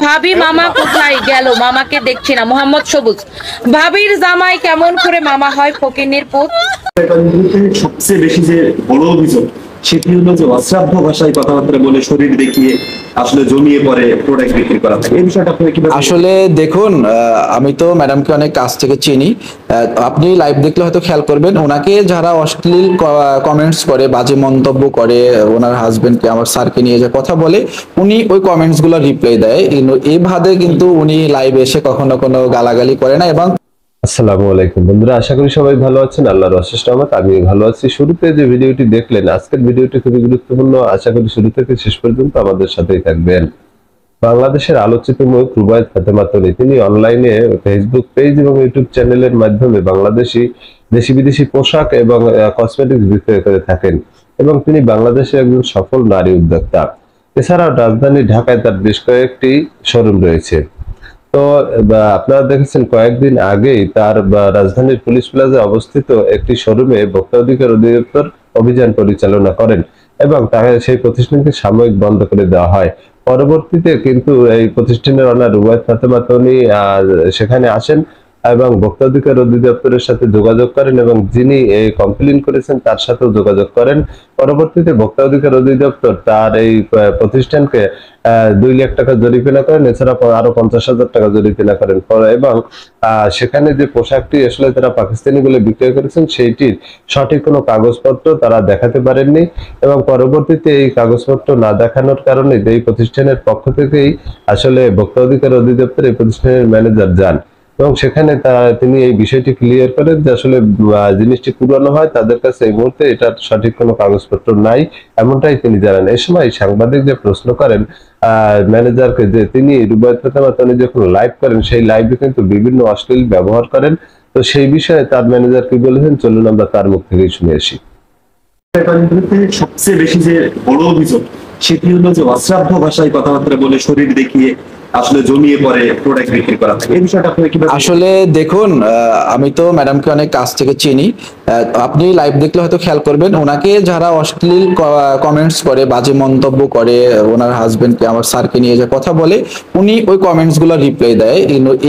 ভাবি মামা কোথায় গেল? মামাকে দেখছি না। মোহাম্মদ সবুজ, ভাবির জামাই কেমন করে মামা হয়? ফকিন্নির পুত। সবচেয়ে বেশি যে বড় অভিযোগ সেটি হলো যে অশ্রাব্য ভাষায় কথাবার্তা বলে শরীর দেখিয়ে আসলে জমিয়ে পরে প্রোডাক্ট বিক্রি করা থাকে। এই বিষয়টা আপনি কিভাবে? আসলে দেখুন, আমি তো ম্যাডামকে অনেক কাছ থেকে চিনি। আপনি লাইভ দেখলে হয়তো খেয়াল করবেন, ওনাকে যারা অশ্লীল কমেন্টস করে, বাজে মন্তব্য করে, ওনার হাজবেন্ডকে, আমার স্যারকে নিয়ে যে কথা বলে, উনি ওই কমেন্টস গুলো রিপ্লাই দেয়। এই ভাবে কিন্তু উনি লাইভে এসে কখনো কোনো গালাগালি করে না। এবং আসসালামু আলাইকুম বন্ধুরা, আশা করি সবাই ভালো আছেন। আল্লাহর অশেষ রহমত, আমি ভালো আছি। শুরুতে যে ভিডিওটি দেখলেন, আজকের ভিডিওটি খুবই গুরুত্বপূর্ণ। আশা করি শুরু থেকে শেষ পর্যন্ত আমাদের সাথেই থাকবেন। বাংলাদেশের আলোচিত মুখ রুবায়েত ফাতেমা তনি, তিনি অনলাইনে ফেসবুক পেজ এবং ইউটিউব চ্যানেলের মাধ্যমে বাংলাদেশি দেশি বিদেশি পোশাক এবং কসমেটিক্স বিক্রয় করে থাকেন এবং তিনি বাংলাদেশের একজন সফল নারী উদ্যোক্তা। এছাড়াও রাজধানী ঢাকায় তার বেশ কয়েকটি শোরুম রয়েছে। তো আপনারা দেখেছেন কয়েকদিন আগেই তার রাজধানীর পুলিশ প্লাজায় অবস্থিত একটি শোরুমে ভোক্তা অধিকার অধিদপ্তর অভিযান পরিচালনা করেন এবং তাকে সেই প্রতিষ্ঠানকে সাময়িক বন্ধ করে দেওয়া হয়। পরবর্তীতে কিন্তু এই প্রতিষ্ঠানের ওনার রুবায়েত ফাতেমা তনি সেখানে আসেন এবং ভোক্তা অধিকার অধিদপ্তরের সাথে যোগাযোগ করেন এবং যিনি এই কমপ্লেইন করেছেন তার সাথেও যোগাযোগ করেন। পরবর্তীতে ভোক্তা অধিকার অধিদপ্তর তার এই প্রতিষ্ঠানকে 2 লাখ টাকা জরিমানা করেন, এছাড়া আরো 50,000 টাকা জরিমানা করেন এবং সেখানে যে পোশাকটি আসলে তারা পাকিস্তানি বলে বিক্রয় করেছেন সেইটির সঠিক কোনো কাগজপত্র তারা দেখাতে পারেননি এবং পরবর্তীতে এই কাগজপত্র না দেখানোর কারণে এই প্রতিষ্ঠানের পক্ষ থেকেই আসলে ভোক্তা অধিকার অধিদপ্তর এই প্রতিষ্ঠানের ম্যানেজার যান এবং সেখানে তিনি এই বিষয়টি ক্লিয়ার করেন যে আসলে জিনিসটি পুরানো হয়, তাদের কাছে এই মুহূর্তে এটার সঠিক কোনো কাগজপত্র নাই, এমনটাই তিনি জানান। এই সময় সাংবাদিক যে প্রশ্ন করেন ম্যানেজারকে যে তিনি রুবায়েত ফাতেমা তনি যখন লাইভ করেন সেই লাইভে কিন্তু বিভিন্ন অশ্লীল ব্যবহার করেন, তো সেই বিষয়ে তার ম্যানেজার কি বলেছেন চলুন আমরা তার মুখ থেকেই শুনে আসি। সবচেয়ে বেশি যে বড় অভিযোগ সেটি হলো যে অশ্রাব্য ভাষায় কথাবার্তা বলে শরীর দেখিয়ে আসলে জমিয়ে পরে প্রোডাক্ট বিক্রি করা থাকে। এই বিষয়টা আপনি কিভাবে? আসলে দেখুন, আমি তো ম্যাডামকে অনেক কাছ থেকে চিনি। আপনি লাইভ দেখলে হয়তো খেয়াল করবেন, ওনাকে যারা অশ্লীল কমেন্টস করে, বাজে মন্তব্য করে, ওনার হাজবেন্ডকে, আমার স্যারকে নিয়ে যে কথা বলে, উনি ওই কমেন্টস গুলো রিপ্লাই দেয়।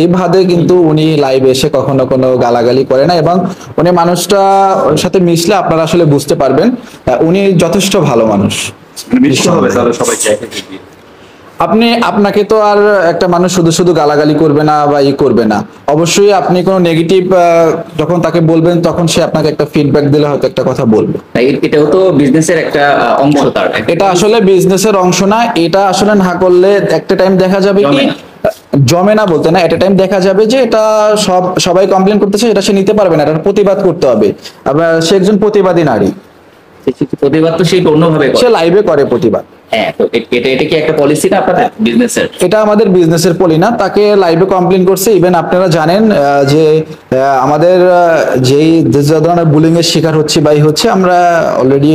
এই ভাবে কিন্তু উনি লাইভে এসে কখনো কোনো গালাগালি করে না এবং উনি মানুষটা ওর সাথে মিশলে আপনারা আসলে বুঝতে পারবেন উনি যথেষ্ট ভালো মানুষ। আপনাকে তো আর একটা মানুষ শুধু শুধু গালাগালি করবে না বা করবে না, অবশ্যই আপনি কোনো নেগেটিভ যখন তাকে বলবেন তখন সে আপনাকে একটা ফিডব্যাক দিলে হয়তো একটা কথা বলবে। এটাও তো বিজনেসের একটা অংশ। তার এটা আসলে বিজনেসের অংশ না, এটা আসলে না করলে একটা টাইম দেখা যাবে কি জমে না বলতে না, একটা টাইম দেখা যাবে যে এটা সবাই কমপ্লেন করতেছে, এটা সে নিতে পারবে না, এটা প্রতিবাদ করতে হবে। আবার সে একজন প্রতিবাদী নারী, প্রতিবাদ তো সেই অন্যভাবে সে লাইভে করে প্রতিবাদ। হ্যাঁ, তো এটা কি একটা পলিসি না আপনাদের বিজনেসের? এটা আমাদের বিজনেসের পলি না, তাকে লাইভে কমপ্লেন করছে। ইভেন আপনারা জানেন যে আমাদের যেই ধরনের বুলিং এর শিকার হচ্ছে বা হচ্ছে, আমরা অলরেডি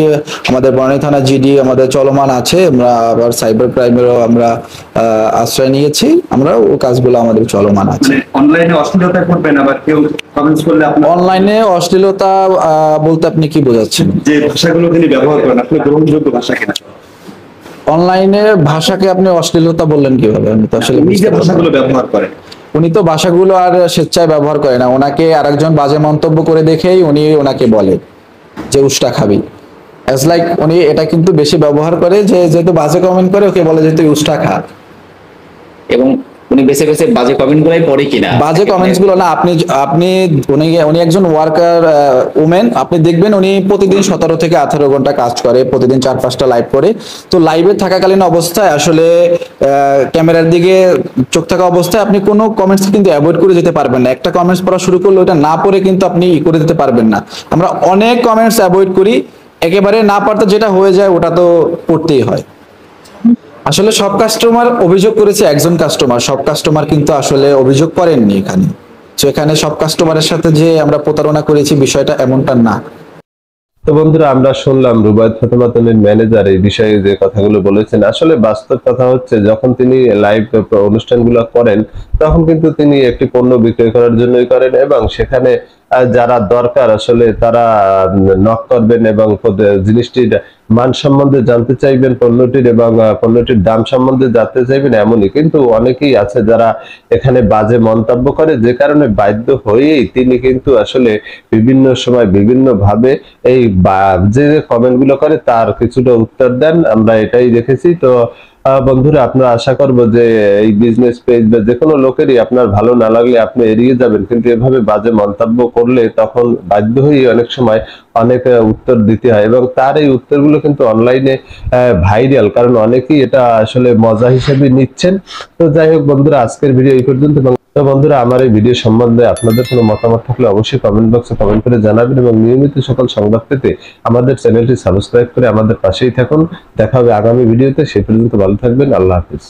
আমাদের বনানী থানা জিডি আমাদের চলমান আছে, আমরা আবার সাইবার ক্রাইমেরও আমরা আশ্রয় নিয়েছি, আমরা ও কাজগুলো আমাদের চলমান আছে। অনলাইনে অশ্লীলতা করবেন, আবার কেউ কমেন্টস করলে আপনি অনলাইনে অশ্লীলতা বলতে আপনি কি বোঝাচ্ছেন? যে ভাষাগুলো তিনি ব্যবহার করেন আপনি গ্রহণযোগ্য ভাষা কিনা? অনলাইনে ভাষাকে আপনি অশ্লীলতা বললেন কিভাবে? আমি তো আসলে যে ভাষাগুলো ব্যবহার করেন, উনি তো ভাষাগুলো আর স্বেচ্ছায় ব্যবহার করে না, ওনাকে আরেকজন বাজে মন্তব্য করে দেখেই উনি ওনাকে বলে যে উষ্টা খাবি, অ্যাজ লাইক উনি এটা কিন্তু বেশি ব্যবহার করে যে যেহেতু বাজে কমেন্ট করে ওকে বলে যে তুই উষ্টা খা। এবং উনি বেছে বেছে বাজে কমেন্ট গুলাই পড়ে কিনা? বাজে কমেন্টস গুলো না, আপনি উনি একজন ওয়ার্কার ওমেন, আপনি দেখবেন উনি প্রতিদিন 17 থেকে 18 ঘন্টা কাজ করে, প্রতিদিন 4-5টা লাইভ করে। তো লাইভে থাকাকালীন অবস্থায় আসলে ক্যামেরার দিকে চোখ থাকা অবস্থায় আপনি কোনো কমেন্টস কিন্তু অ্যাভয়েড করে যেতে পারবেন না। একটা কমেন্টস পড়া শুরু করলে ওটা না পড়ে কিন্তু আপনি করে দিতে পারবেন না। আমরা অনেক কমেন্টস অ্যাভয়েড করি, একেবারে না পারতে যেটা হয়ে যায় ওটা তো পড়তেই হয়। আসলে সব কাস্টমার অভিযোগ করেছে, একজন কাস্টমার, সব কাস্টমার কিন্তু আসলে অভিযোগ করেননি এখানে। তো এখানে সব কাস্টমারের সাথে যে আমরা প্রতারণা করেছি বিষয়টা এমনটা না। তো বন্ধুরা, আমরা শুনলাম রুবায়েত ফাতেমা তনির ম্যানেজার এই বিষয়ে যে কথাগুলো বলেছেন। আসলে বাস্তব কথা হচ্ছে, যখন তিনি লাইভ অনুষ্ঠানগুলো করেন তখন কিন্তু তিনি একটি পণ্য বিক্রয় করার জন্যই করেন এবং সেখানে যারা দরকার আসলে তারা নক করবেন এবং জিনিসটির মান সম্বন্ধে জানতে চাইবেন, পণ্যটির এবং পণ্যটির দাম সম্বন্ধে জানতে চাইবেন। এমনই কিন্তু অনেকেই আছে যারা এখানে বাজে মন্তব্য করে, যে কারণে বাধ্য হয়েই তিনি কিন্তু আসলে বিভিন্ন সময় বিভিন্ন ভাবে এই যে কমেন্ট গুলো করে তার কিছুটা উত্তর দেন, আমরা এটাই দেখেছি। তো বন্ধুরা, আপনারা আশা করবো যে এই বিজনেস পেজ বা যে কোনো লোকেরই আপনার ভালো না লাগলে আপনি এড়িয়ে যাবেন, কিন্তু এভাবে বাজে মন্তব্য করলে তখন বাধ্য হয়ে অনেক সময় অনেক উত্তর দিতে হয়, এবং তার এই উত্তরগুলো কিন্তু অনলাইনে ভাইরাল, কারণ অনেকেই এটা আসলে মজা হিসেবে নিচ্ছেন। তো যাই হোক বন্ধুরা, আজকের ভিডিও এই পর্যন্ত। তো বন্ধুরা, আমার এই ভিডিও সম্বন্ধে আপনাদের কোনো মতামত থাকলে অবশ্যই কমেন্ট বক্সে কমেন্ট করে জানাবেন, এবং নিয়মিত সকল সংবাদ পেতে আমাদের চ্যানেলটি সাবস্ক্রাইব করে আমাদের পাশেই থাকুন। দেখা হবে আগামী ভিডিওতে, সেই পর্যন্ত ভালো থাকবেন। আল্লাহ হাফিজ।